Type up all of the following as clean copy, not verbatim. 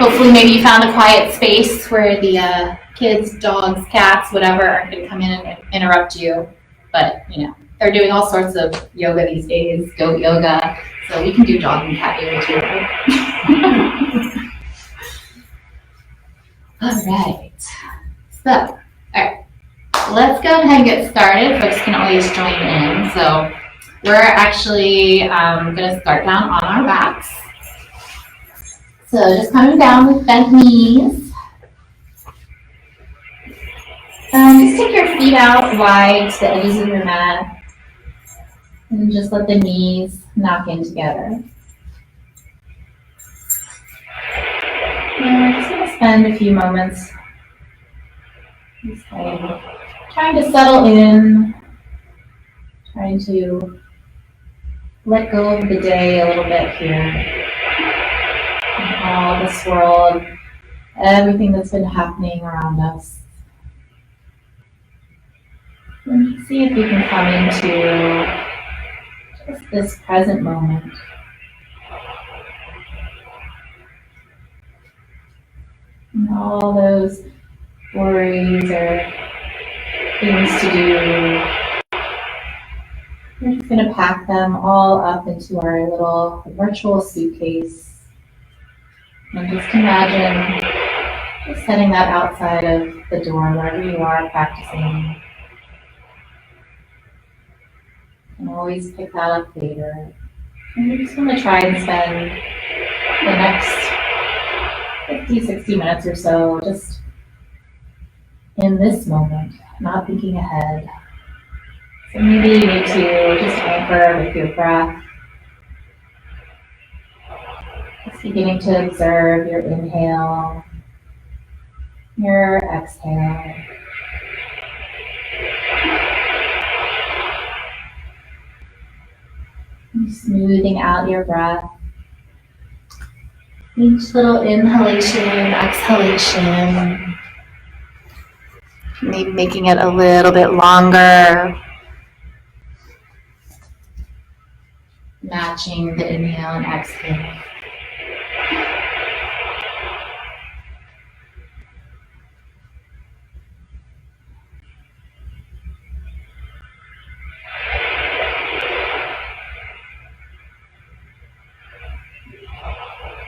Hopefully maybe you found a quiet space where the kids, dogs, cats, whatever aren't going to come in and interrupt you. But, they're doing all sorts of yoga these days, goat yoga, so we can do dog and cat yoga too, right? All right. So, let's go ahead and get started. Folks can always join in. So we're actually going to start down on our backs. So just coming down with bent knees. Just take your feet out wide to the edges of your mat. And just let the knees knock in together. And we're just going to spend a few moments trying to settle in, trying to let go of the day a little bit here. And all this world, everything that's been happening around us. And see if we can come into just this present moment. And all those worries or things to do, we're just going to pack them all up into our little virtual suitcase. And just imagine just setting that outside of the door wherever you are practicing. And always pick that up later. And we're just going to try and spend the next 50, 60 minutes or so just in this moment, not thinking ahead. So maybe you need to just anchor with your breath. Just beginning to observe your inhale, your exhale. Smoothing out your breath. Each little inhalation, exhalation. Maybe making it a little bit longer. Matching the inhale and exhale.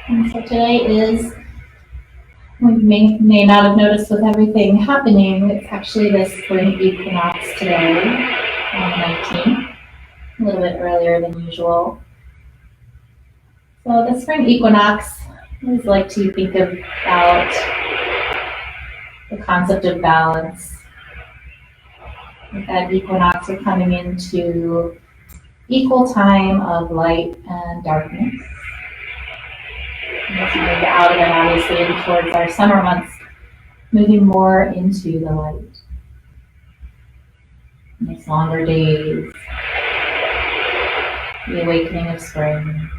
And so today is, we may not have noticed with everything happening, it's actually the spring equinox today, on the 19th, a little bit earlier than usual. So the spring equinox, I always like to think about the concept of balance. With that equinox, we're coming into equal time of light and darkness. And as we move out of it, obviously, and towards our summer months, moving more into the light. Nice longer days, the awakening of spring.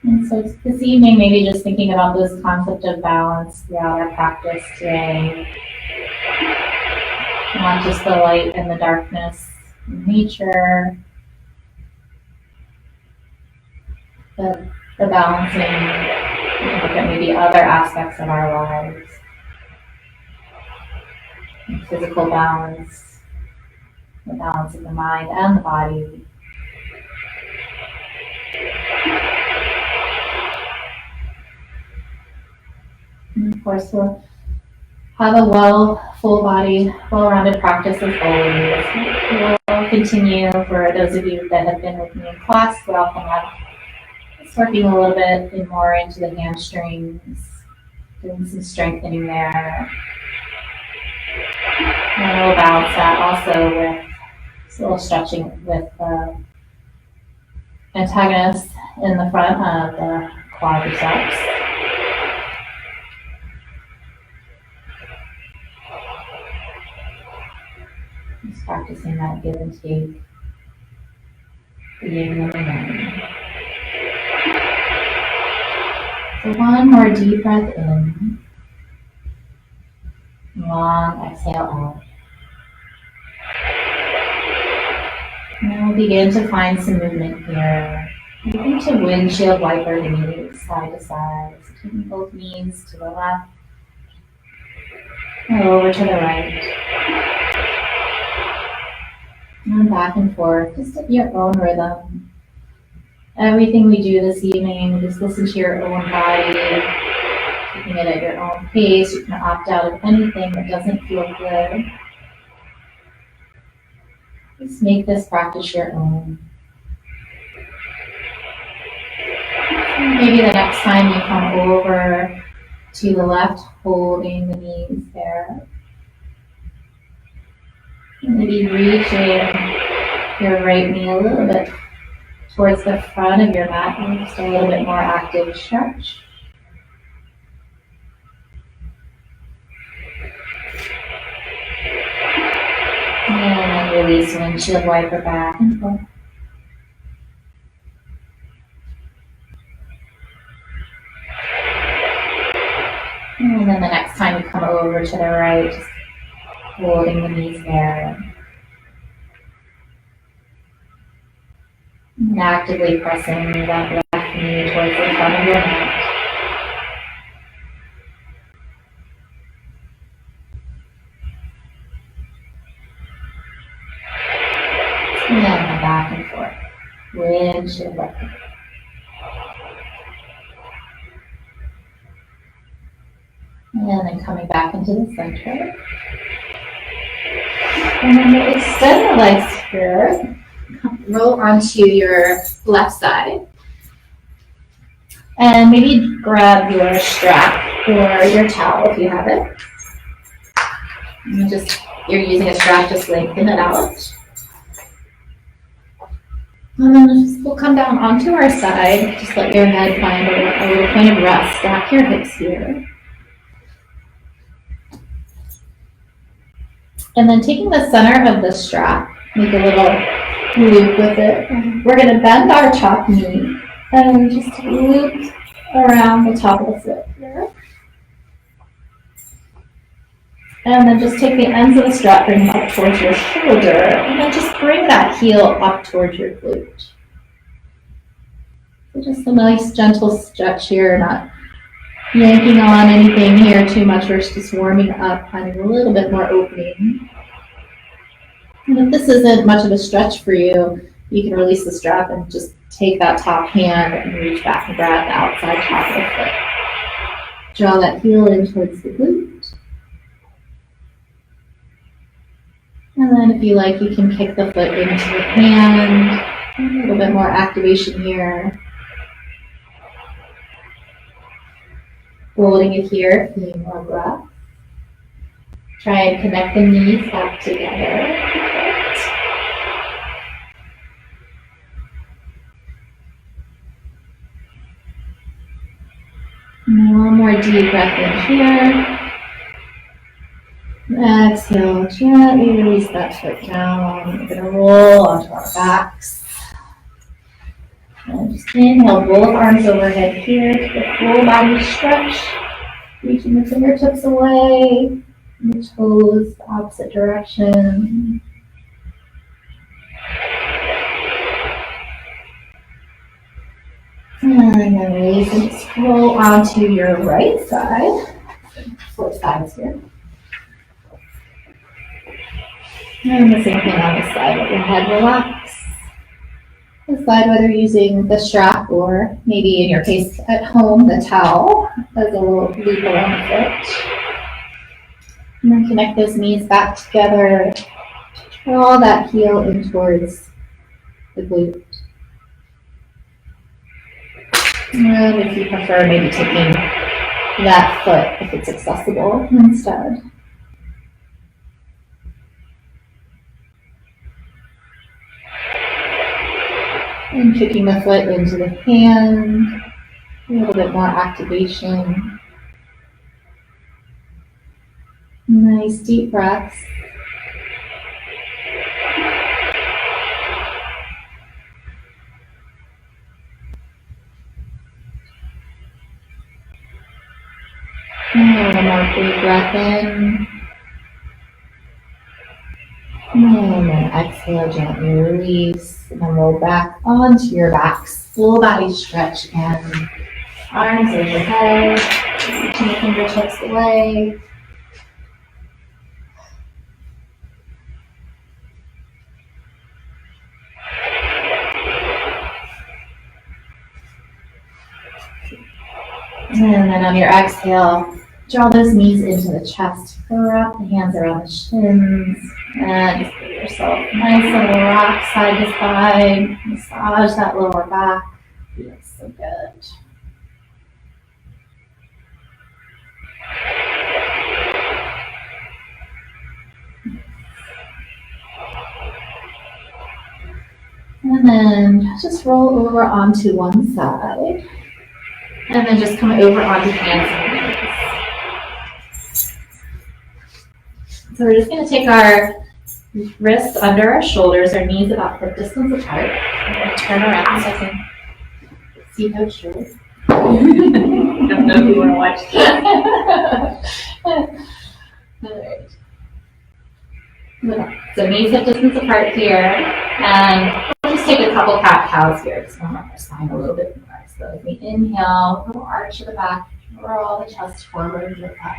And so this evening, maybe just thinking about this concept of balance throughout our practice today. Not just the light and the darkness in nature, but the balancing, we can look at maybe other aspects of our lives. The physical balance, the balance of the mind and the body. And of course, we'll have a full body, well-rounded practice as always. We'll continue, for those of you that have been with me in class, we often have working a little bit more into the hamstrings, doing some strengthening there. And we'll balance that also with a little stretching with the antagonist in the front of the quadriceps. Just practicing that give and take, the yin and the yang. So one more deep breath in, long exhale out. And then we'll begin to find some movement here Moving to windshield wiper knees, side to side. So taking both knees to the left and over to the right. And back and forth, just at your own rhythm. Everything we do this evening, just listen to your own body, taking it at your own pace. You can opt out of anything that doesn't feel good. Just make this practice your own. Maybe the next time you come over to the left, holding the knees there. Maybe reaching your right knee a little bit towards the front of your mat and just a little bit more active stretch. And then release windshield wiper back and forth. And then the next time you come over to the right, just holding the knees there. And actively pressing that left knee towards the front of your mat. And then back and forth. Windshield wiper. And then coming back into the center. And then we'll extend the legs here. Roll onto your left side. And maybe grab your strap or your towel if you have it. And you're using a strap, just lengthen it out. And then we'll come down onto our side. Just let your head find a little point of rest. Stack your hips here. And then taking the center of the strap, make a little loop with it. We're going to bend our top knee and just loop around the top of the foot here. And then just take the ends of the strap, bring them up towards your shoulder, and then just bring that heel up towards your glute. So just a nice gentle stretch here, not yanking on anything here too much. We're just warming up, finding a little bit more opening. And if this isn't much of a stretch for you, you can release the strap and just take that top hand and reach back and grab the outside top of the foot. Draw that heel in towards the glute. And then if you like, you can kick the foot into the hand. A little bit more activation here. Holding it here, feeling more breath. Try and connect the knees back together. And one more deep breath in here. Exhale, gently release that foot down. We're going to roll onto our backs. And just inhale, both arms overhead here to the full body stretch. Reaching the fingertips away, and the toes the opposite direction. And then release and scroll onto your right side. Flip sides here. And the same thing on this side, let your head relax. Decide whether you're using the strap or maybe in your case at home, the towel as a little loop around the foot. And then connect those knees back together. Draw that heel in towards the glute. And if you prefer, maybe taking that foot if it's accessible instead. And kicking the foot into the hand, a little bit more activation. Nice deep breaths. And one more big breath in. And then exhale, gently release. And then roll back onto your back. Full body stretch again. Arms overhead. Reaching the fingertips away. And then on your exhale, draw those knees into the chest. Wrap the hands around the shins. And just give yourself a nice little rock side to side. Massage that lower back. Feels so good. And then just roll over onto one side. And then just come over onto hands and knees. So we're just going to take our wrists under our shoulders, our knees about hip distance apart. I'm going to turn around so I can see how it's short. I don't know if you want to watch that. All right. So knees hip distance apart here. And we'll just take a couple cat-cows here. Just warm up our spine a little bit more. So as we inhale, little arch to the back, roll the chest forward, look up.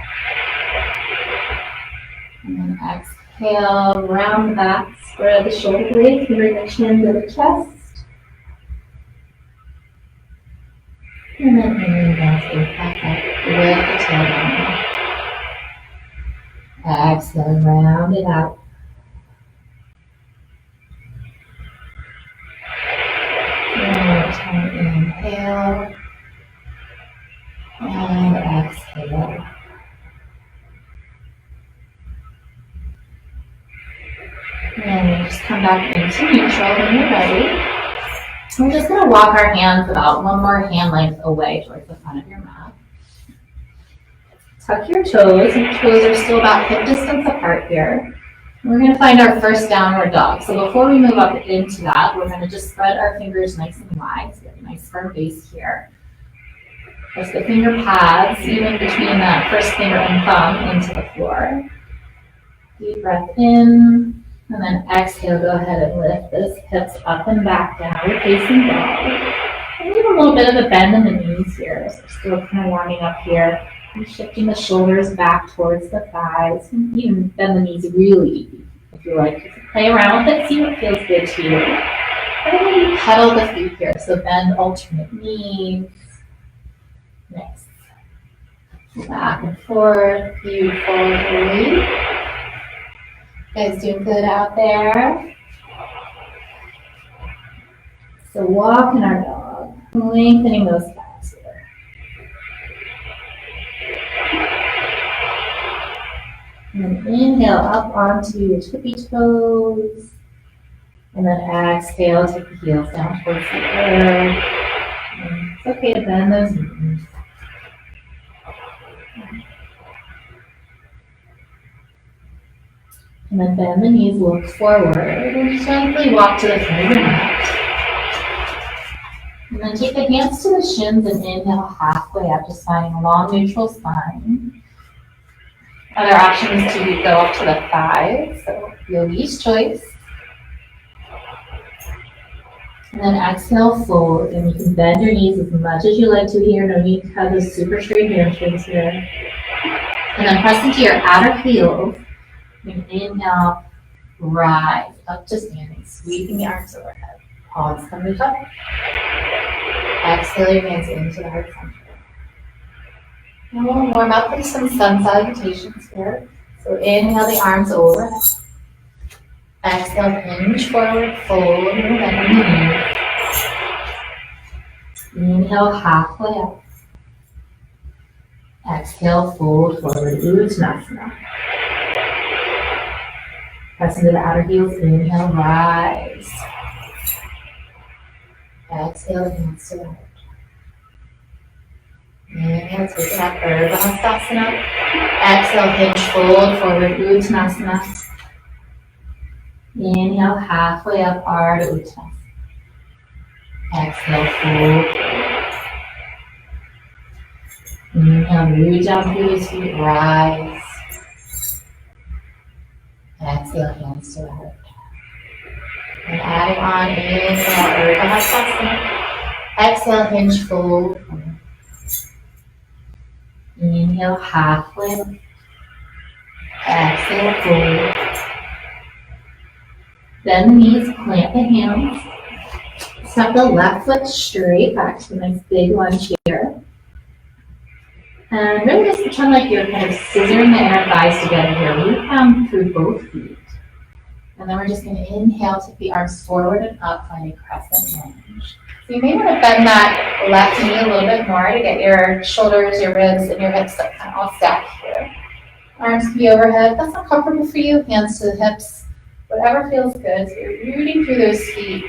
And then exhale, round the back, spread the shoulder blades, bring the chin to the chest. And then inhale, take back up, lift the tailbone. Exhale, round it out. Inhale and exhale. And just come back into neutral when you're ready. We're just going to walk our hands about one more hand length away towards the front of your mat. Tuck your toes. Your toes are still about hip distance apart here. We're going to find our first downward dog. So before we move up into that, we're going to just spread our fingers nice and wide. So we have a nice firm base here. Press the finger pads, even between that first finger and thumb, into the floor. Deep breath in, and then exhale, go ahead and lift those hips up and back, downward facing dog. And we have a little bit of a bend in the knees here, so we're still kind of warming up here. And shifting the shoulders back towards the thighs. And even bend the knees really, if you like. You can play around with it, see what feels good to you. And then we pedal the feet here, so bend alternate knees. Nice. Back and forth, beautiful. You guys doing good out there? So walking our dog, lengthening those calves here. And then inhale up onto your tippy toes. And then exhale, take the heels down towards the earth. And it's okay to bend those knees. And then bend the knees, look forward, and gently walk to the front of your mat. And then take the hands to the shins and inhale halfway up, just finding a long neutral spine. Other option is to go up to the thighs, so yogi's choice. And then exhale, fold, and you can bend your knees as much as you like to here. No need to have those super straight hamstrings here. And then press into your outer heels. And inhale, rise up to standing, sweeping the arms overhead. Palms come to the top. Exhale your hands into the heart center. And we'll warm up with some sun salutations here. So inhale the arms overhead. Exhale, hinge forward, fold, and bend the knees. Inhale, halfway up. Exhale, fold forward, Uttanasana. Press into the outer heels, inhale, rise. Exhale, hands to the heart. Inhale, take it up, Urdhva Hastasana. Exhale, hinge, fold forward, Uttanasana. Inhale, halfway up, Ardha Uttanasana. Exhale, fold. Inhale, root down through the feet, rise. Exhale, exhale, hands to the heart. And adding on, inhale, Urdhva. Exhale, hinge, fold. Inhale, halfway. Exhale, fold. Bend the knees, plant the hands. Step the left foot straight back to a nice big lunge here. And really just pretend like you're kind of scissoring the inner thighs together here. Root down through both feet. And then we're just going to inhale, take the arms forward and up, finding crescent lunge. So you may want to bend that left knee a little bit more to get your shoulders, your ribs, and your hips kind of all stacked here. Arms can be overhead. If that's not comfortable for you, hands to the hips. Whatever feels good. So you're rooting through those feet,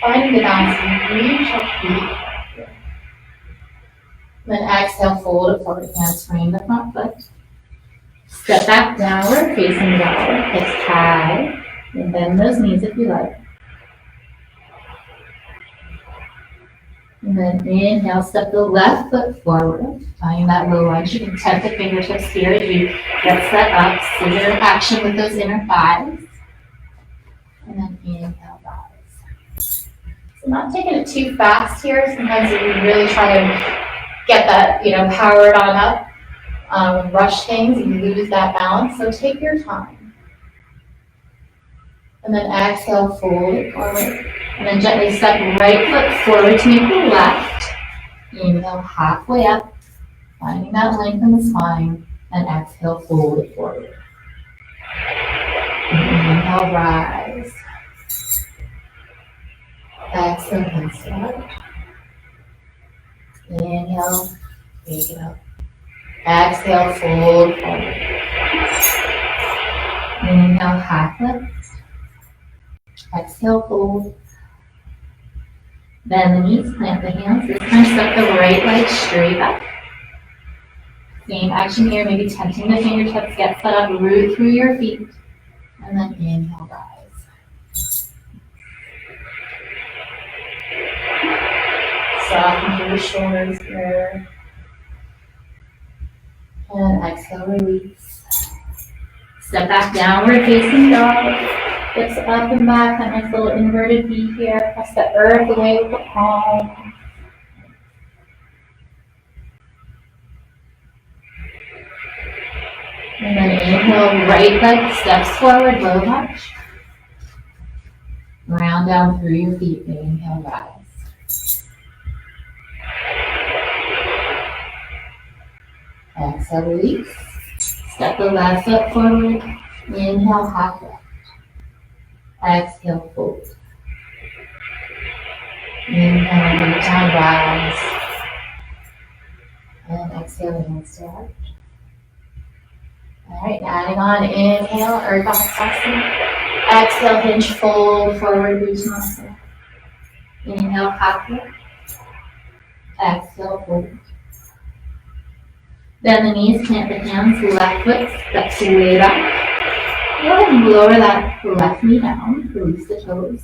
finding the balance, and reach up feet. Then exhale, fold it forward, hands frame the front foot. Step back downward, facing dog, hips high, and bend those knees if you like. And then inhale, step the left foot forward, finding that low lunge. You can tent the fingertips here as you get set up, scissor action with those inner thighs. And then inhale, rise. So not taking it too fast here. Sometimes if you really try to get that, powered on up, rush things, you lose that balance. So take your time. And then exhale, fold it forward. And then gently step right foot forward to make the left. Inhale, halfway up, finding that length in the spine. And exhale, fold it forward. Inhale, rise. Exhale, hands to heart. Inhale, take it up. Exhale, fold forward. Inhale, half lift. Exhale, fold. Bend the knees, plant the hands. This time step the right leg straight up. Same action here, maybe tenting the fingertips, get set up, root through your feet. And then inhale, rise. Soften through the shoulders here. And exhale, release. Step back, downward facing dog. Hips up and back, that nice little inverted V here. Press the earth away with the palm. And then inhale, right leg steps forward, low lunge. Round down through your feet, inhale, rise. Exhale, release. Step the left foot forward. Inhale, half lift. Exhale, fold. Inhale, root down, rise. And exhale, hands to heart. All right, adding on, inhale, Urdhva. Exhale, hinge, fold, forward, Vinyasa. Inhale, half lift. Exhale, fold. Bend the knees, plant the hands, left foot steps way back. Go ahead and lower that left knee down, release the toes.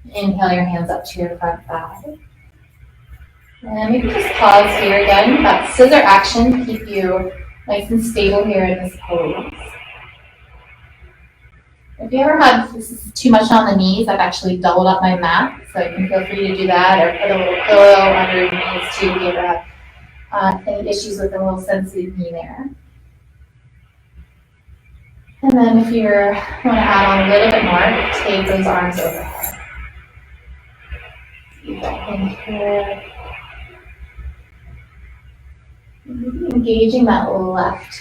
Inhale your hands up to your front thigh. And maybe just pause here again. That scissor action, keep you nice and stable here in this pose. If you ever had this is too much on the knees, I've actually doubled up my mat, so you can feel free to do that, or put a little pillow under your knees too if you ever have any issues with a little sensitive knee there. And then if you want to add on a little bit more, take those arms overhead. Keep that in here. Engaging that left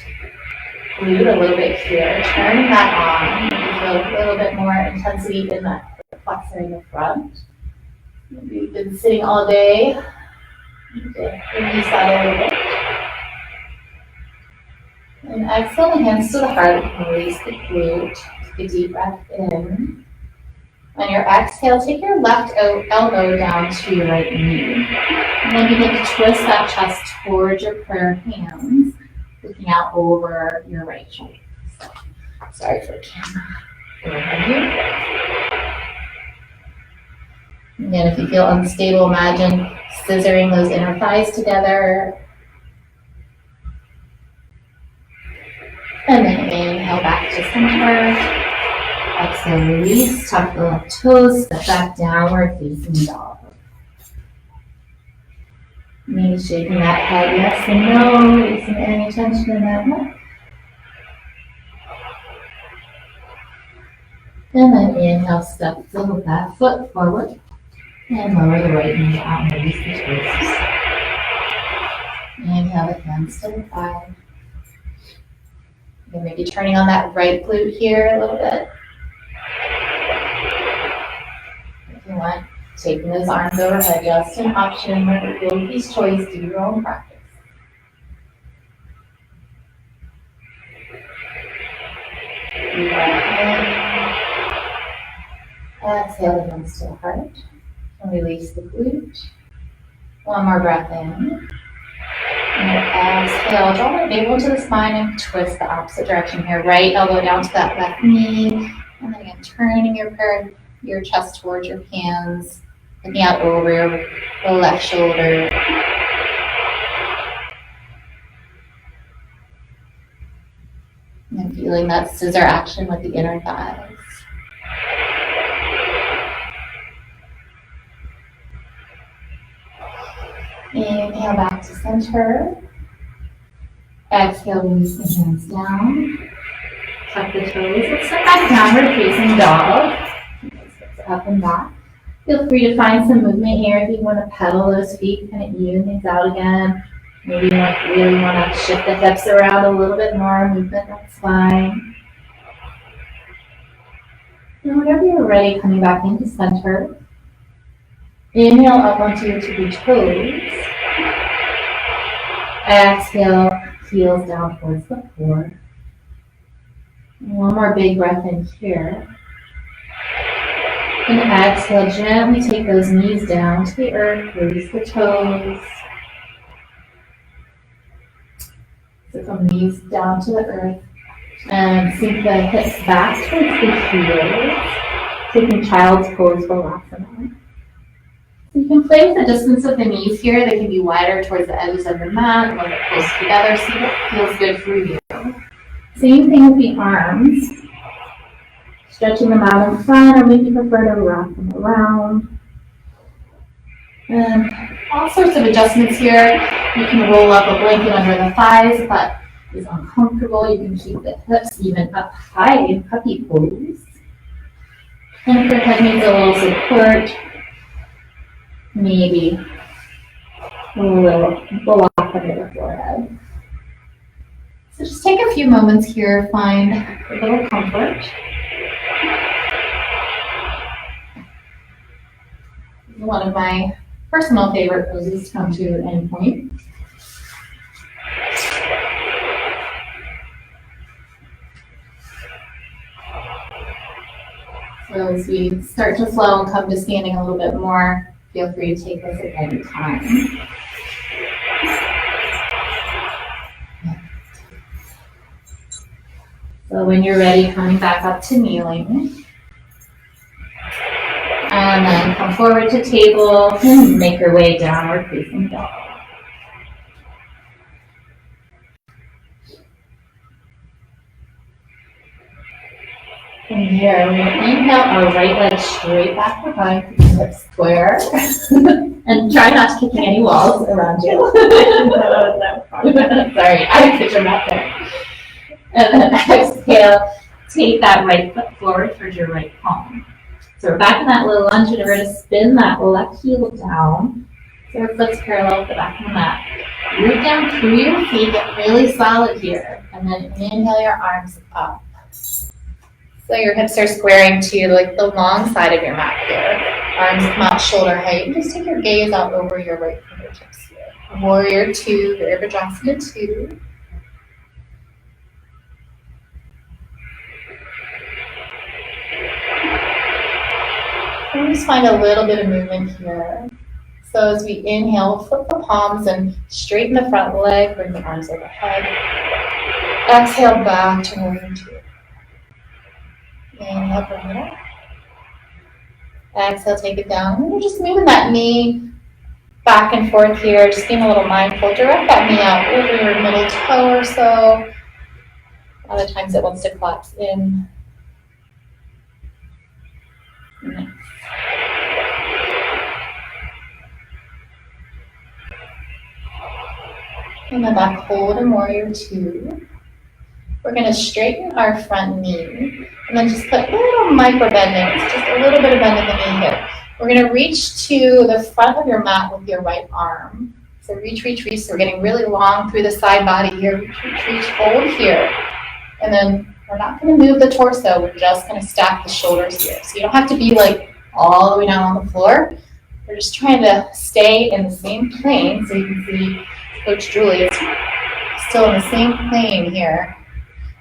glute a little bit here. Turning that on. You feel a little bit more intensity in that flexor in the front. Maybe you've been sitting all day. You can release that a little bit. And exhale the hands to the heart, release the glute, take a deep breath in. On your exhale, take your left elbow down to your right knee. And then begin to twist that chest towards your prayer hands, looking out over your right shoulder. Sorry for the camera. Again, if you feel unstable, imagine scissoring those inner thighs together. And then inhale back to center. Exhale, release, tuck the left toes, step back, downward facing dog. Maybe shaking that head, yes and no, releasing any tension in that neck. And then inhale, step the left foot forward. And lower the right knee out and release the toes. Inhale the hands to the thigh. You're maybe turning on that right glute here a little bit. If you want, taking those arms overhead, just an option. Remember, yogi's choice, do your own practice. Deep breath in. Exhale the hands to the heart. And release the glute. One more breath in. And exhale, draw the navel to the spine and twist the opposite direction here. Right elbow down to that left knee. And then again, turning your chest towards your hands. Looking out over your left shoulder. And feeling that scissor action with the inner thighs. Inhale back to center. Exhale, release the hands down. Tuck the toes. Let's step back downward facing dog. Up and back. Feel free to find some movement here if you want to pedal those feet, kind of even things out again. Maybe you really want to shift the hips around a little bit more. Movement, that's fine. And whenever you're ready, coming back into center. Inhale up onto your tippy toes. Exhale, heels down towards the floor. And one more big breath in here. And exhale, gently take those knees down to the earth, release the toes. So come knees down to the earth. And sink the hips back towards the heels. Taking child's pose for Vinyasa. You can play with the distance of the knees here. They can be wider towards the edges of the mat, or they're close together, see what feels good for you. Same thing with the arms. Stretching them out in front, or maybe prefer to wrap them around. And all sorts of adjustments here. You can roll up a blanket under the thighs if that is uncomfortable. You can keep the hips even up high in puppy pose. And if your head needs a little support, maybe a little block under the forehead. So just take a few moments here, find a little comfort. One of my personal favorite poses to come to at any point. So as we start to flow and come to standing a little bit more, feel free to take this at any time. So when you're ready, coming back up to kneeling. And then come forward to table and make your way downward facing dog. From here, we're going to inhale our right leg straight back behind, keep the hips square. And try not to kick any walls around you. Sorry, I picture that there. And then exhale, take that right foot forward towards your right palm. So we're back in that little lunge, and we're going to spin that left heel down. So our foot's parallel with the back of the mat. Root down through your feet, get really solid here. And then inhale your arms up. So your hips are squaring to like the long side of your mat here. Arms come out shoulder height. And just take your gaze out over your right fingertips here. Warrior 2, Virabhadrasana 2. And just find a little bit of movement here. So as we inhale, flip the palms and straighten the front leg, bring the arms overhead. Exhale back to warrior 2. Inhale, bring it up. Exhale, take it down. And we're just moving that knee back and forth here, just being a little mindful. Direct that knee out over your middle toe or so. A lot of times it wants to collapse in. Nice. And then back, hold in warrior two. We're going to straighten our front knee and then just put a little micro bend in. It's just a little bit of bend in the knee here. We're going to reach to the front of your mat with your right arm. So reach, reach, reach. So we're getting really long through the side body here. Reach, reach, reach, hold here. And then we're not going to move the torso. We're just going to stack the shoulders here. So you don't have to be like all the way down on the floor. We're just trying to stay in the same plane. So you can see Coach Julie is still in the same plane here.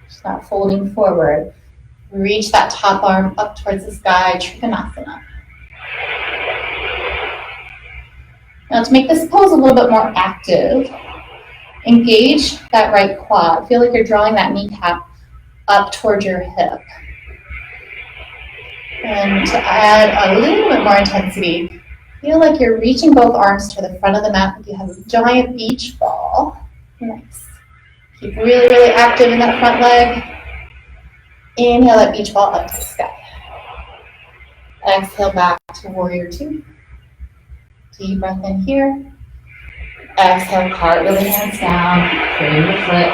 She's not folding forward. Reach that top arm up towards the sky, Trikonasana. Now to make this pose a little bit more active, engage that right quad. Feel like you're drawing that kneecap up towards your hip. And to add a little bit more intensity, feel like you're reaching both arms to the front of the mat like you have a giant beach ball. Nice. Keep really, really active in that front leg. Inhale that beach ball up to the sky. Exhale back to warrior two. Deep breath in here. Exhale, cartwheel the hands down. Frame the foot.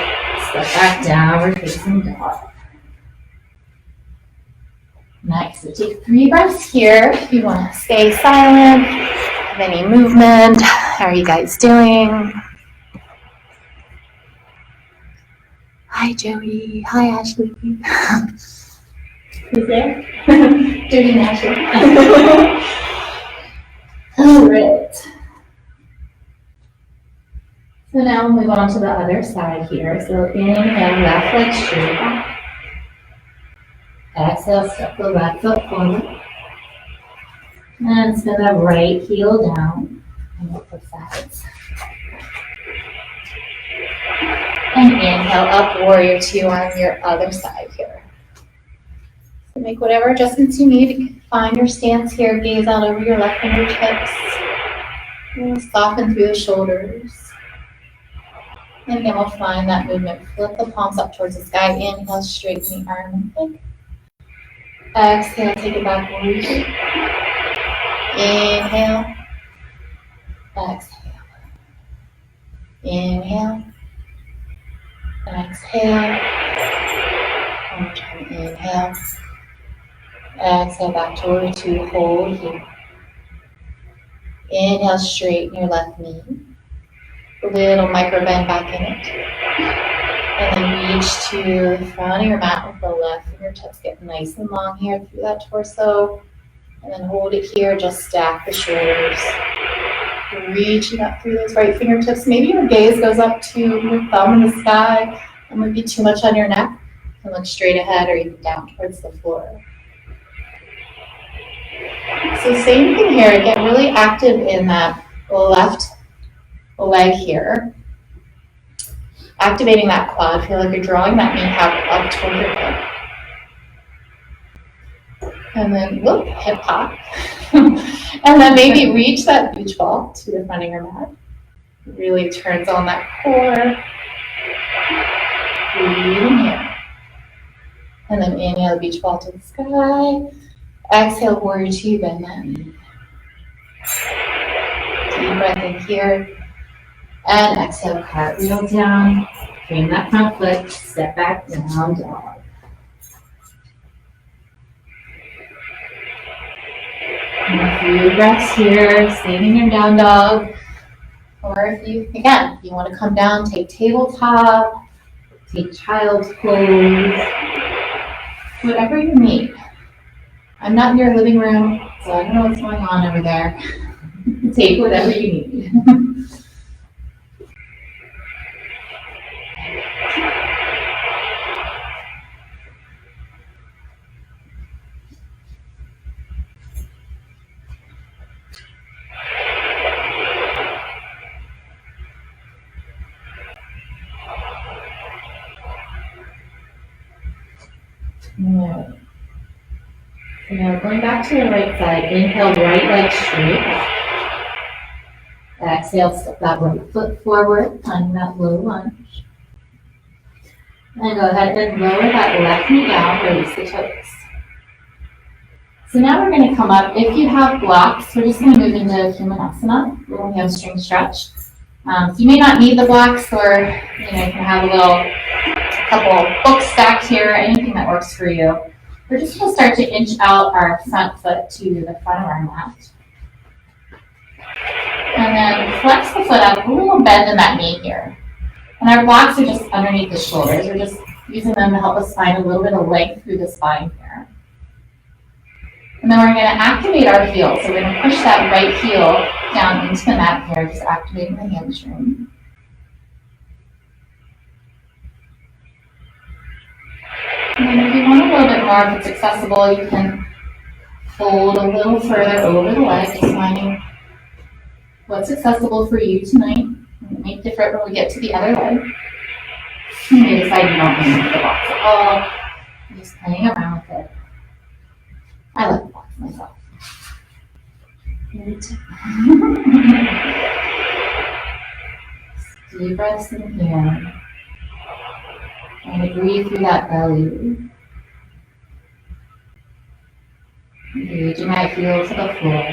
Step back down. We're facing dog. Nice. So take 3 breaths here. If you want to stay silent, have any movement. How are you guys doing? Hi, Joey. Hi, Ashley. Who's there? Judy and Ashley. All right. So now we'll move on to the other side here. So inhale, left leg straight back. Exhale, step the left foot forward. And spin that right heel down. And look for sides. And inhale, up warrior two on your other side here. So make whatever adjustments you need. Find your stance here. Gaze out over your left fingertips. And soften through the shoulders. And then we'll find that movement. Flip the palms up towards the sky. Inhale, straighten the arm and leg. Exhale, take it back, warrior two. Inhale. Exhale. Inhale. Exhale. One more time. Inhale. Exhale, back to warrior two. Hold here. Inhale, straighten your left knee. A little micro bend back in it. And then reach to the front of your mat with the left fingertips. Get nice and long here through that torso. And then hold it here. Just stack the shoulders. Reaching up through those right fingertips. Maybe your gaze goes up to your thumb in the sky. It might be too much on your neck. You can look straight ahead or even down towards the floor. So same thing here. Get really active in that left leg here. Activating that quad. Feel like you're drawing that kneecap up toward your hip. And then, whoop, hip hop. And then maybe reach that beach ball to the front of your mat. Really turns on that core. Breathing here. And then inhale the beach ball to the sky. Exhale, warrior two, bend that knee. Deep breath in here. And exhale, cartwheel down. Frame that front foot. Step back, down dog. And a few breaths here, staying in your down dog. Or if you want to come down, take tabletop, take child's pose, whatever you need. I'm not in your living room, so I don't know what's going on over there. Take whatever you need. Alright. So now going back to the right side, inhale, right leg straight. Exhale, step that right foot forward, finding that low lunge. And go ahead and lower that left knee down, release the toes. So now we're going to come up. If you have blocks, we're just going to move into Vinyasa, little hamstring stretch. So you may not need the blocks, or you can have a couple books stacked here, anything that works for you. We're just going to start to inch out our front foot to the front of our mat. And then flex the foot up, a little bend in that knee here. And our blocks are just underneath the shoulders. We're just using them to help us find a little bit of length through the spine here. And then we're going to activate our heel. So we're going to push that right heel down into the mat here, just activating the hamstring. And then if you want a little bit more, if it's accessible, you can fold a little further over the leg, just finding what's accessible for you tonight. It may differ when we get to the other leg. You may decide you don't need the box at all. You're just playing around with it. I like the box myself. Deep breaths in here. And breathe through that belly. Engaging that heel to the floor.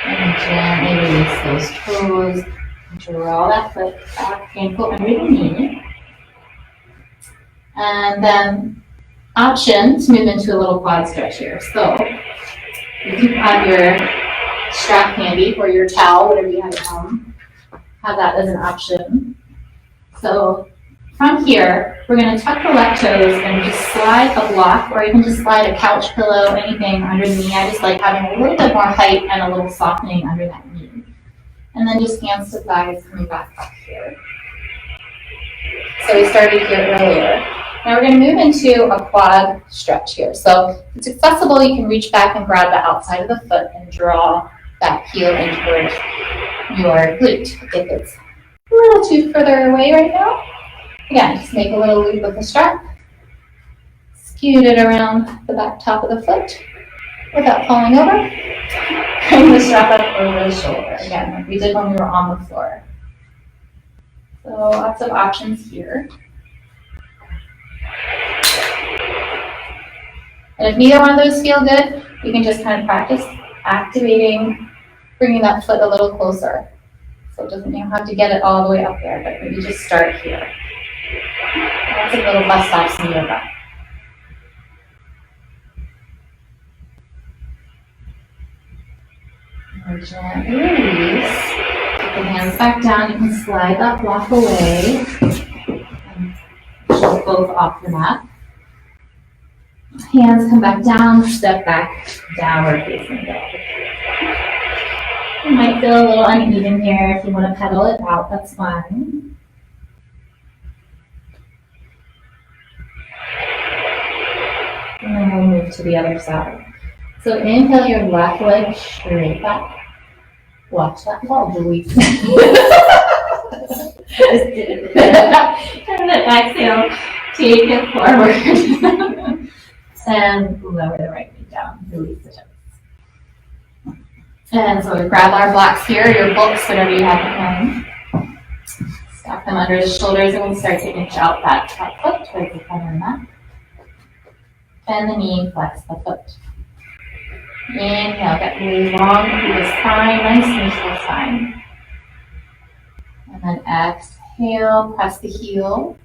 And gently release those toes. Draw that foot back, ankle under the knee. And then option to move into a little quad stretch here. So you can have your strap handy or your towel, whatever you have at home. Have that as an option. So from here, we're going to tuck the left toes and just slide a block, or even just slide a couch pillow, anything under the knee. I just like having a little bit more height and a little softening under that knee. And then just hands to thighs coming back up here. So we started here earlier. Now we're going to move into a quad stretch here. So if it's accessible, you can reach back and grab the outside of the foot and draw that heel in towards your glute. If it's a little too further away right now, again, just make a little loop with the strap. Scoot it around the back top of the foot without falling over. Bring the strap up over the shoulder, again, like we did when we were on the floor. So lots of options here. And if neither one of those feel good, you can just kind of practice activating, bringing that foot a little closer. So it doesn't have to get it all the way up there, but maybe just start here. Lots of little bus stops in yoga. And gently release. Keep the hands back down. You can slide that block away. And push both off the mat. Hands come back down, step back, downward facing dog. You might feel a little uneven here. If you want to pedal it out, that's fine. And then we'll move to the other side. So inhale your left leg straight back. Watch that ball, Louise. And then exhale, take it forward. And lower the right knee down, release the toes. And so we grab our blocks here, your books, whatever you have at home. Stack them under the shoulders, and we start to inch out that top foot towards the front of the mat. Bend the knee, flex the foot. Inhale, get really long through the spine, nice neutral spine. And then exhale, press the heel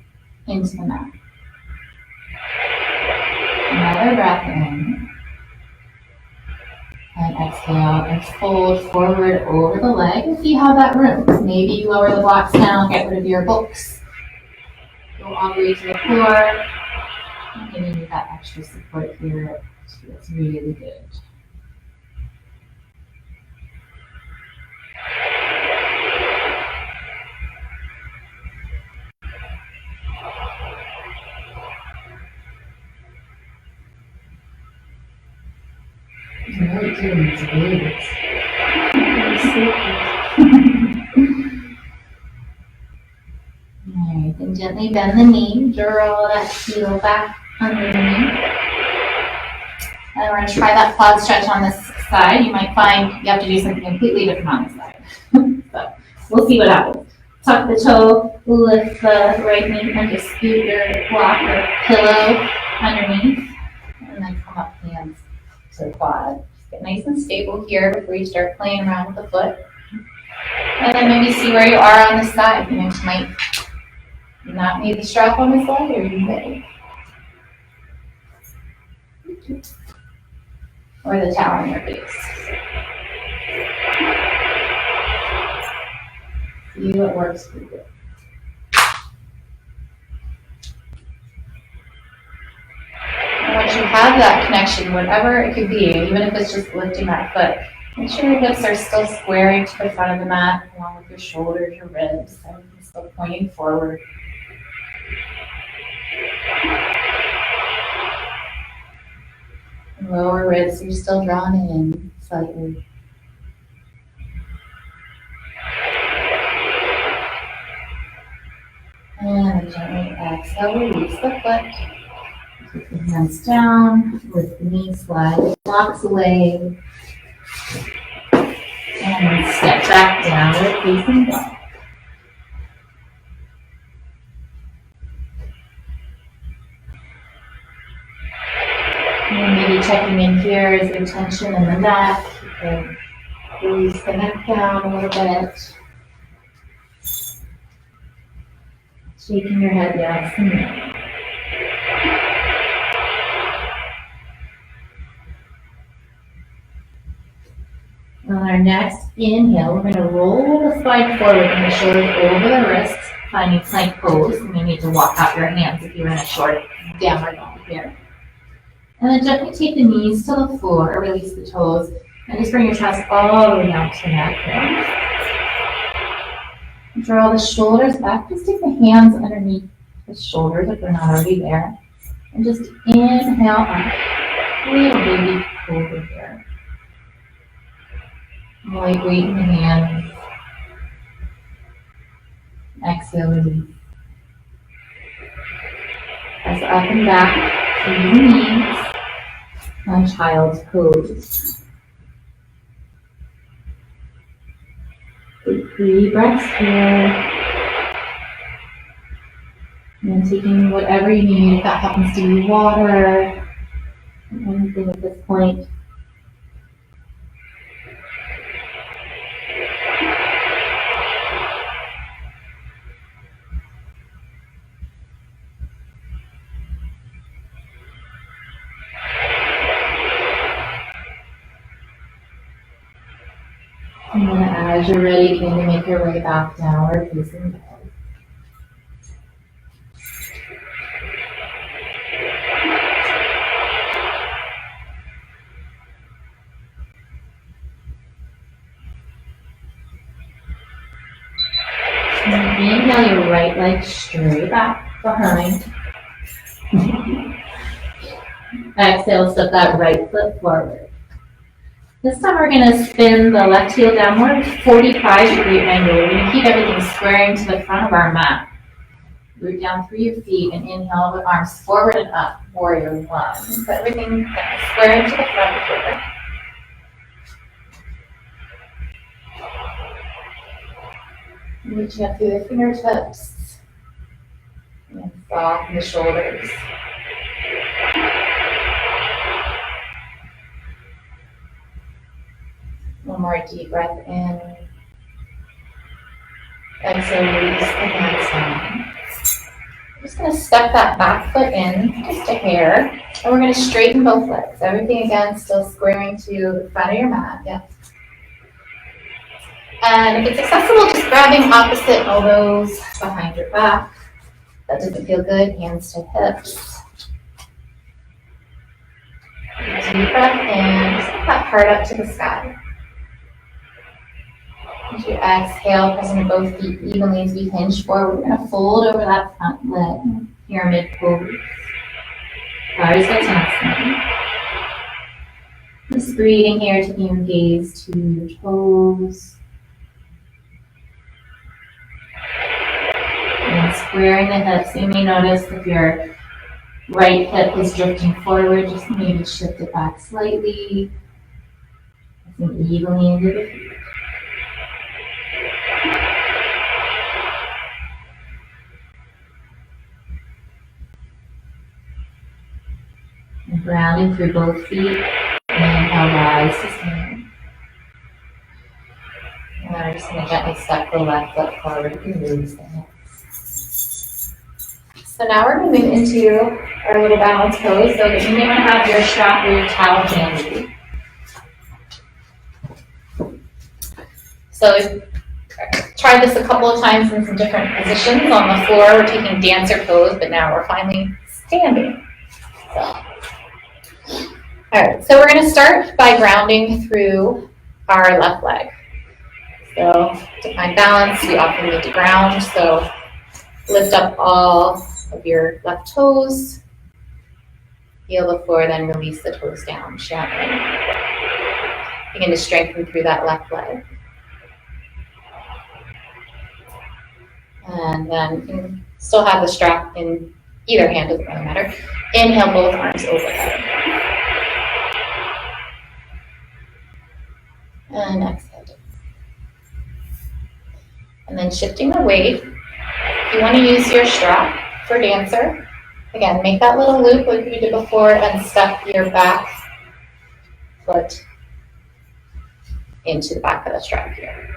into the mat. Another breath in. And exhale and fold forward over the leg if you have that room. Maybe lower the blocks down, get rid of your books. Go all the way to the floor. And you need that extra support here. So that's really good. I'm really doing these waves. Alright, then gently bend the knee, draw that heel back under the knee. And we're going to try that quad stretch on this side. You might find you have to do something completely different on this side. So we'll see what happens. tuck the toe, lift the right knee, and just scoot your block or pillow underneath. And then come up hands to the quad. Just get nice and stable here before you start playing around with the foot. And then maybe see where you are on the side. You might not need the strap on this leg, or you may. Or the towel on your face. See what works for you. And once you have that connection, whatever it could be, even if it's just lifting that foot, make sure your hips are still squaring to the front of the mat, along with your shoulders, your ribs, everything's still pointing forward. And lower ribs, you're still drawn in slightly. And gently exhale, release the foot. Keep the hands down, lift the knees, slide blocks away. And step back downward facing dog. And maybe checking in here is your tension in the neck. You can release the neck down a little bit. Shaking your head yes and no. On our next inhale, we're going to roll the spine forward and the shoulders over the wrists, finding plank pose. You may need to walk out your hands if you're in a short downward dog here. And then gently take the knees to the floor, release the toes, and just bring your chest all the way down to the neck. Draw the shoulders back. Just take the hands underneath the shoulders if they're not already there. And just inhale up. Little baby over here. Light weight in the hands. Exhale, release. Press up and back through the knees. And child's pose. Take 3 breaths here. And taking whatever you need, if that happens to be water, anything at this point. And then as you're ready, begin to make your way back downward facing dog. And inhale your right leg straight back behind. Exhale, step that right foot forward. This time we're going to spin the left heel downward, 45-degree angle. We're going to keep everything squaring to the front of our mat. Root down through your feet and inhale the arms forward and up, warrior one. So everything squaring to the front here. Reaching up through the fingertips and soften the shoulders. One more deep breath in. Exhale, release the hands down. I'm just going to step that back foot in just a hair. And we're going to straighten both legs. Everything again still squaring to the front of your mat. Yep. And if it's accessible, just grabbing opposite elbows behind your back. If that doesn't feel good, hands to hips. Deep breath in. Just let that heart up to the sky. As you exhale, pressing both feet evenly as we hinge forward, we're going to fold over that front leg, pyramid pose. Vinyasa. Just breathing here, taking your gaze to your toes. And squaring the hips. You may notice if your right hip is drifting forward, just maybe shift it back slightly. Pressing evenly into the feet. Grounding through both feet. Inhale, rise to stand. And then we're just going to gently step the left foot forward and release the hands. So now we're going to move into our little balance pose. So you may want to have your strap or your towel handy. So tried this a couple of times in some different positions on the floor. We're taking dancer pose, but now we're finally standing. So, all right, so we're going to start by grounding through our left leg. So to find balance, we often need to ground. So lift up all of your left toes, feel the floor, then release the toes down gently. Begin to strengthen through that left leg. And then you can still have the strap in either hand, doesn't really matter. Inhale, both arms overhead. And exhale. And then shifting the weight, if you want to use your strap for dancer, again, make that little loop like we did before and step your back foot into the back of the strap here.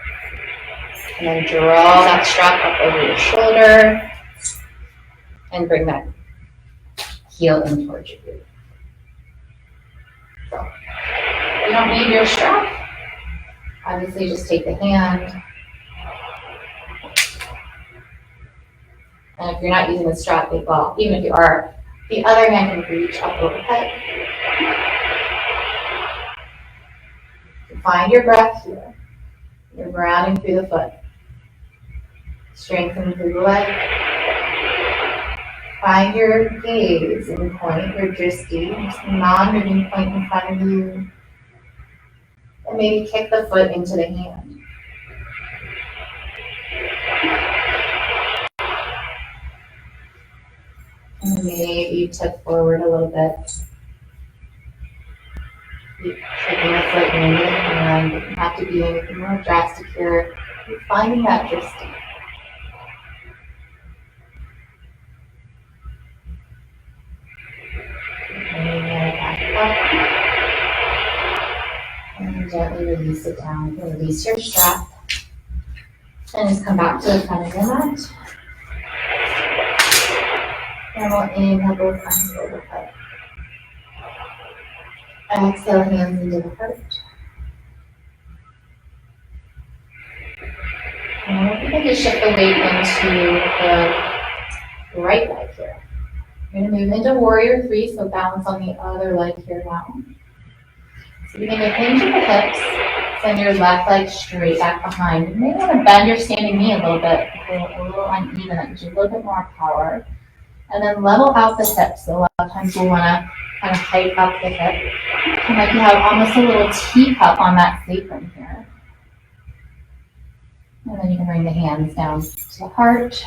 And then draw that strap up over your shoulder and bring that heel in towards your glute. So, you don't need your strap. Obviously, just take the hand. And if you're not using the strap, well, even if you are, the other hand can reach up overhead. Find your breath here. You're grounding through the foot. Strengthen through the leg. Find your gaze and point your drishti, just a non-moving point in front of you. And maybe kick the foot into the hand. And maybe you tip forward a little bit. Keep kicking the foot into the hand. It doesn't have to be anything more drastic here. You're finding that drishti. And gently release it down. Release your strap. And just come back to the front of your mat. And we'll inhale both arms overhead. Exhale, hands into the heart. And we're going to shift the weight into the right leg here. You're going to move into warrior three, so balance on the other leg here now. So you're going to hinge at the hips, send your left leg straight back behind. You may want to bend your standing knee a little bit, a little uneven, that gives you a little bit more power. And then level out the hips. So a lot of times we'll want to kind of hike up the hip. And like you have almost a little teacup on that sacrum here. And then you can bring the hands down to the heart.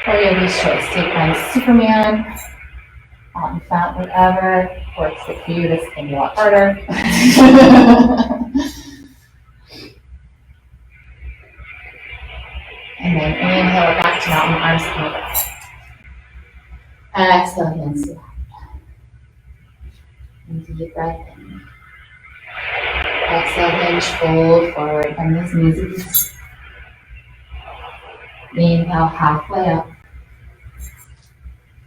Or your loose choice. Take kind of Superman, out in front, whatever works for you. This can be a lot harder. And then inhale back to mountain, arms come back. Exhale, hands to the heart. And deep breath in. Exhale, hinge, fold forward, bend those knees. Inhale, halfway up.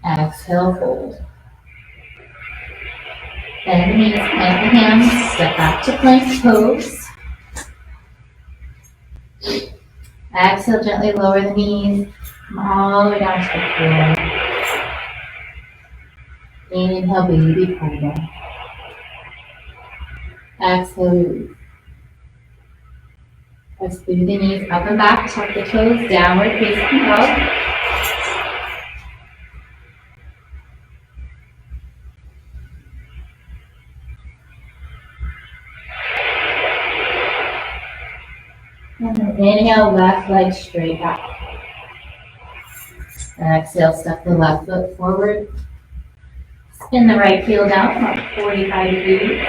Exhale, fold. Bend the knees, plant the hands, step back to plank pose. Exhale, gently lower the knees, come all the way down to the floor. Inhale, baby cobra. Exhale, release. Press through the knees, up and back, tuck the toes, downward facing dog. And then inhale, left leg straight back. Exhale, step the left foot forward. Spin the right heel down about 45 degrees.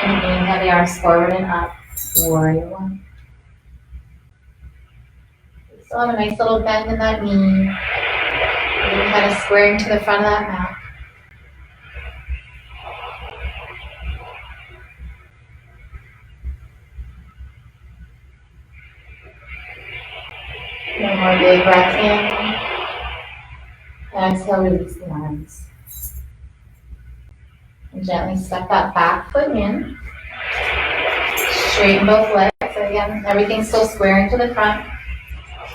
And inhale the arms forward and up. Warrior one. Still have a nice little bend in that knee. And kind of squaring to the front of that mat. more big breath in. Exhale, release the arms. And gently step that back foot in. Straighten both legs. So again, everything's still squaring to the front.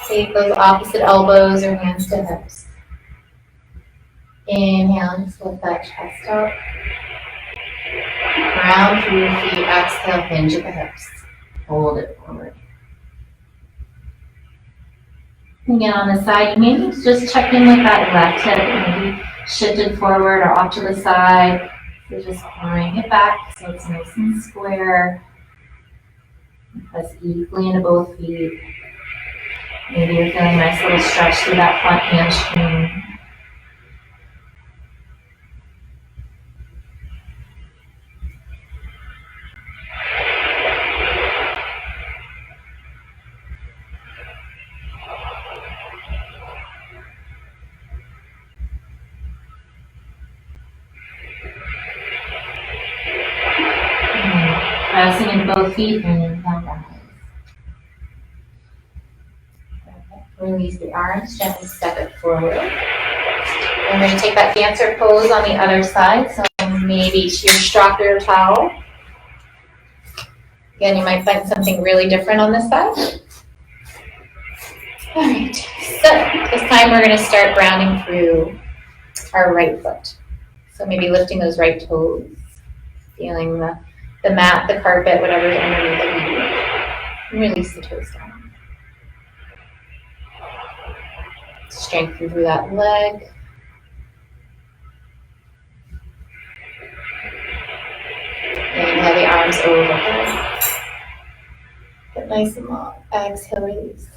Take those opposite elbows or hands to hips. Inhale and just lift that chest up. Ground through your feet. Exhale, hinge at the hips. Hold it forward. Again, on the side, maybe just check in with that left hip, maybe shifted forward or off to the side. So just bring it back so it's nice and square. Press equally into both feet. Maybe you're feeling a nice little stretch through that front hamstring. Pressing into both feet and come back. Release the arms, gently step it forward. I'm going to take that dancer pose on the other side, so maybe your strap or towel. Again, you might find something really different on this side. All right, so this time we're going to start grounding through our right foot. So maybe lifting those right toes, feeling the mat, the carpet, whatever's underneath of you, and release the toes down. Strengthen through that leg. Inhale the arms overhead. Get nice and long. Exhale, release.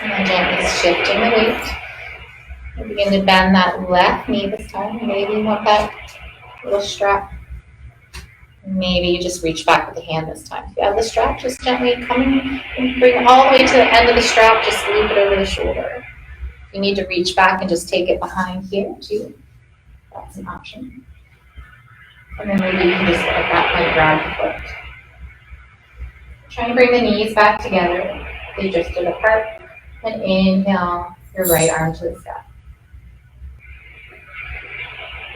And then gently shifting the weight. And begin to bend that left knee this time. Maybe you want that little strap. Maybe you just reach back with the hand this time. If you have the strap, just gently come and bring it all the way to the end of the strap. Just loop it over the shoulder. If you need to reach back and just take it behind here too, that's an option. And then maybe you can just at that point grab the foot. Try and bring the knees back together. They drifted apart. And inhale your right arm to the sky.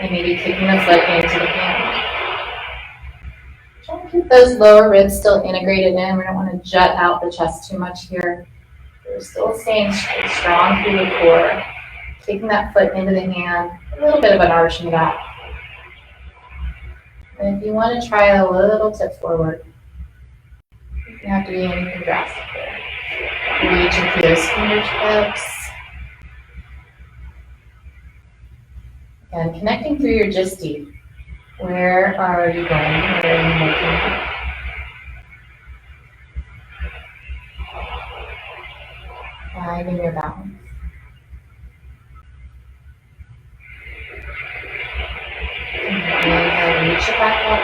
And maybe kicking the foot into the hand. Try to keep those lower ribs still integrated in. We don't want to jut out the chest too much here. We're still staying strong through the core. Taking that foot into the hand. A little bit of an arch in the back. And if you want to try a little tip forward, it doesn't have to be anything drastic here. Reaching through those fingertips. And connecting through your disti. Where are you going? Where are you looking? Finding your balance. And reach it back up.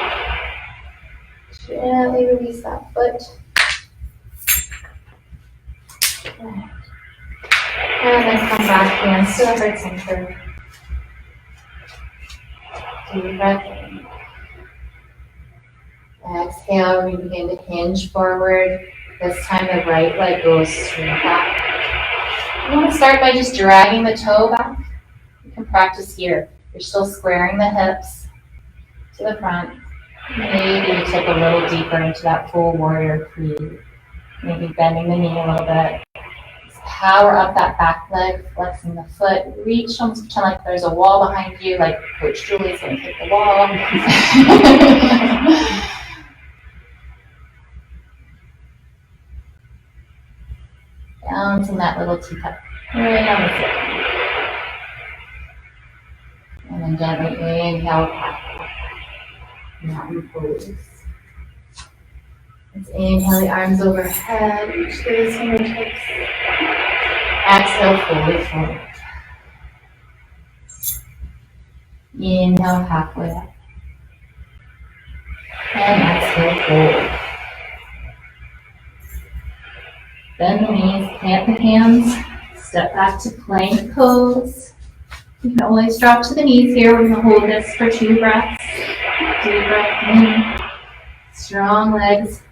Gently release that foot. And then come back, hands to the heart center. Deep breath in. Exhale, we begin to hinge forward. This time the right leg goes straight back. You want to start by just dragging the toe back. You can practice here. You're still squaring the hips to the front. Maybe you take a little deeper into that full warrior crease. Maybe bending the knee a little bit. Just power up that back leg, flexing the foot. Reach, almost pretend like there's a wall behind you, like Coach Julie's going to hit the wall. Down to that little teacup. Right on the floor. And then gently inhale back. Mountain pose. Let's inhale the arms overhead, reach through the fingertips. Exhale, fully forward. Inhale, halfway up. And exhale, forward. Bend the knees, plant the hands, step back to plank pose. You can always drop to the knees here. We're going to hold this for 2 breaths. Deep breath in. Strong legs.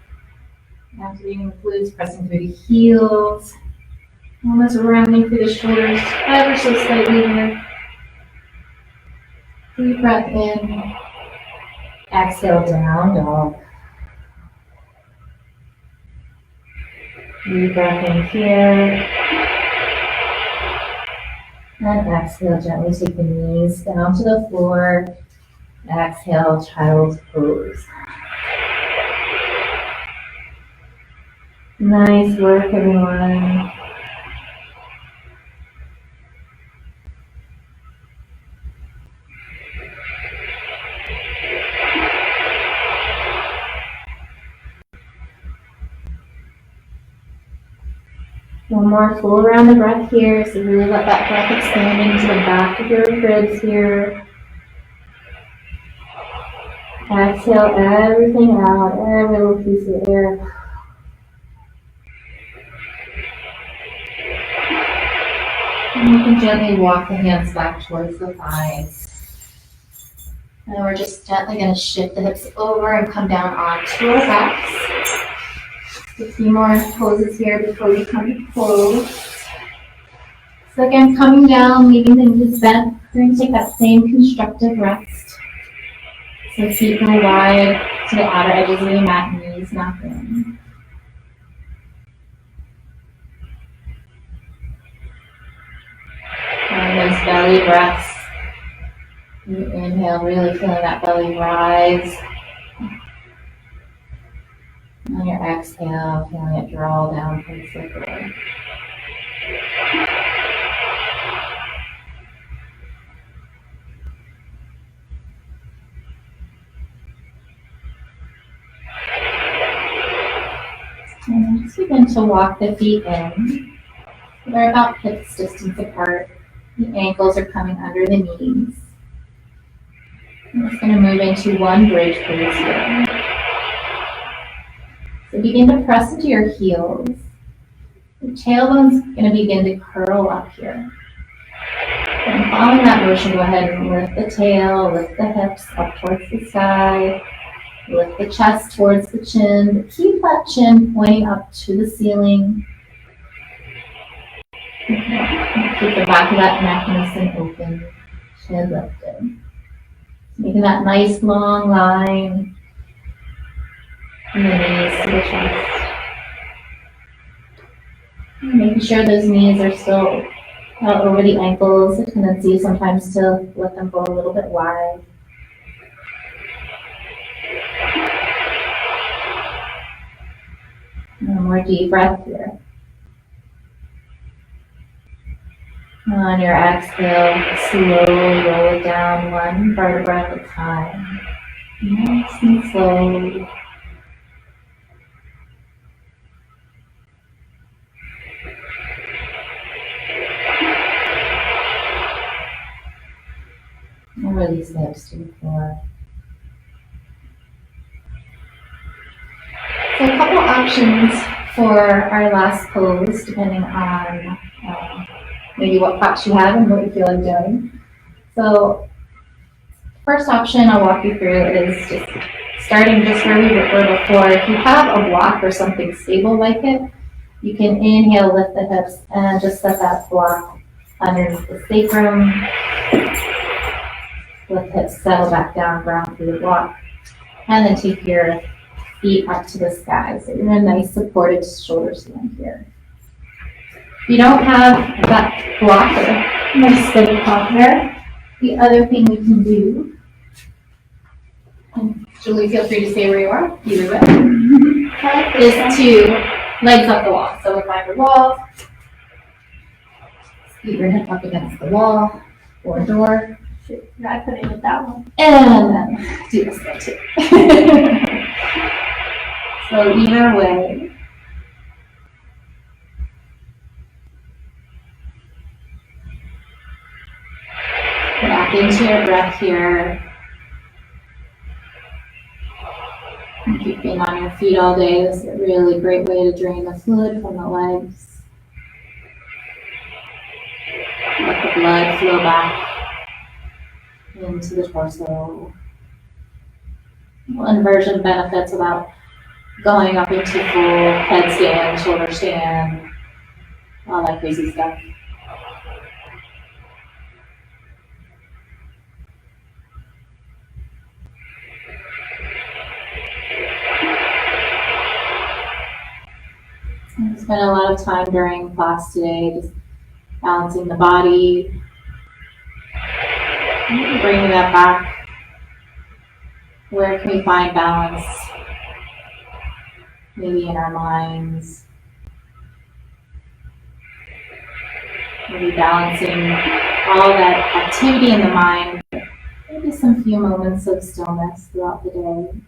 Activating the glutes, pressing through the heels. Almost rounding through the shoulders ever so slightly here. Deep breath in. Exhale, down dog. Deep breath in here. And exhale, gently take the knees down to the floor. Exhale, child's pose. Nice work, everyone. One more full round of breath here. So really let that breath expand into the back of your ribs here. Exhale everything out, every little piece of air. And you can gently walk the hands back towards the thighs. And we're just gently going to shift the hips over and come down onto our backs. A few more poses here before we come to close. So again, coming down, leaving the knees bent. We're going to take that same constructive rest. So feet go wide to the outer edges of your mat, knees knock in. And those belly breaths. You inhale, really feeling that belly rise. On your exhale, feeling it draw down towards the floor. And just begin to walk the feet in. They're about hips distance apart. The ankles are coming under the knees. I'm just going to move into one bridge pose here. So begin to press into your heels. The tailbone's going to begin to curl up here. And following that motion, go ahead and lift the tail, lift the hips up towards the sky, lift the chest towards the chin. Keep that chin pointing up to the ceiling. Keep the back of that neck nice and open, chin lifted. Making that nice long line. From the knees to the chest. Making sure those knees are still out over the ankles. A tendency sometimes to let them go a little bit wide. One more deep breath here. On your exhale, slowly roll it down one vertebra at a time. Nice and slowly. And release the hips to the floor. So a couple options for our last pose, depending on maybe what thoughts you have and what you feel like doing. So first option I'll walk you through is just starting just where we were before. If you have a block or something stable like it, you can inhale, lift the hips, and just set that block underneath the sacrum. Let the hips settle back down, ground through the block. And then take your feet up to the sky. So you're in a nice supported shoulder stand here. If you don't have that block or nice steady top there, the other thing we can do, and Julie, feel free to stay where you are, either way, is to legs up the wall. So find your wall, keep your hip up against the wall or door. I put it with that one. And then do this one too. So either way. Back into your breath here. And keep being on your feet all day. This is a really great way to drain the fluid from the legs. Let the blood flow back into the torso. Well, inversion benefits about going up into full headstand, shoulder stand, all that crazy stuff. I spent a lot of time during class today just balancing the body, bringing that back. Where can we find balance? Maybe in our minds. Maybe balancing all that activity in the mind, maybe some few moments of stillness throughout the day.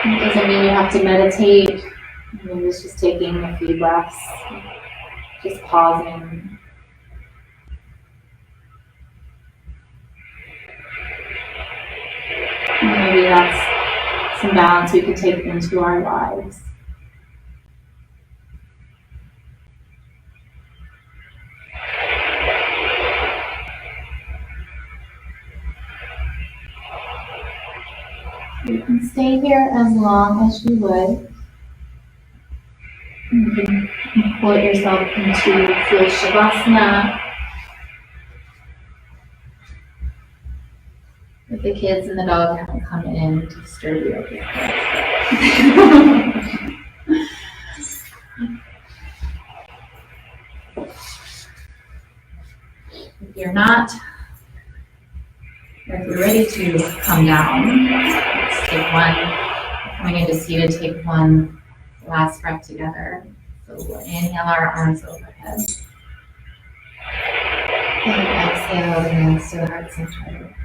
It doesn't mean you have to meditate. Maybe it's just taking a few breaths, just pausing. Maybe that's some balance we can take into our lives. You can stay here as long as you would. You can put yourself into full shavasana. If the kids and the dog haven't come in to disturb you. If you're not, or if you're ready to come down, let's take one. Coming into seated, take one last breath together. So we'll inhale our arms overhead. And exhale the hands to the heart center.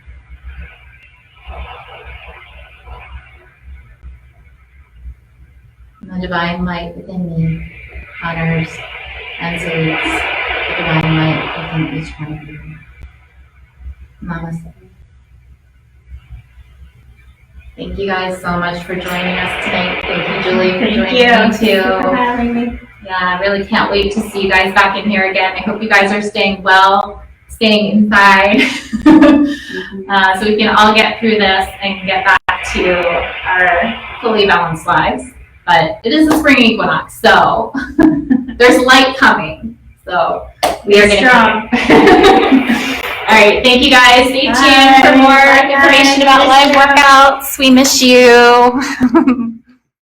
And the divine light within me honors and salutes the divine light within each one of you. Namaste. Thank you guys so much for joining us tonight. Thank you, Julie, for joining me too. Thank you for having me. Yeah, I really can't wait to see you guys back in here again. I hope you guys are staying well, staying inside, so we can all get through this and get back to our fully balanced lives. But it is the spring equinox, so there's light coming. So we are getting strong. All right, thank you guys. Stay tuned for more information about live workouts. We miss you.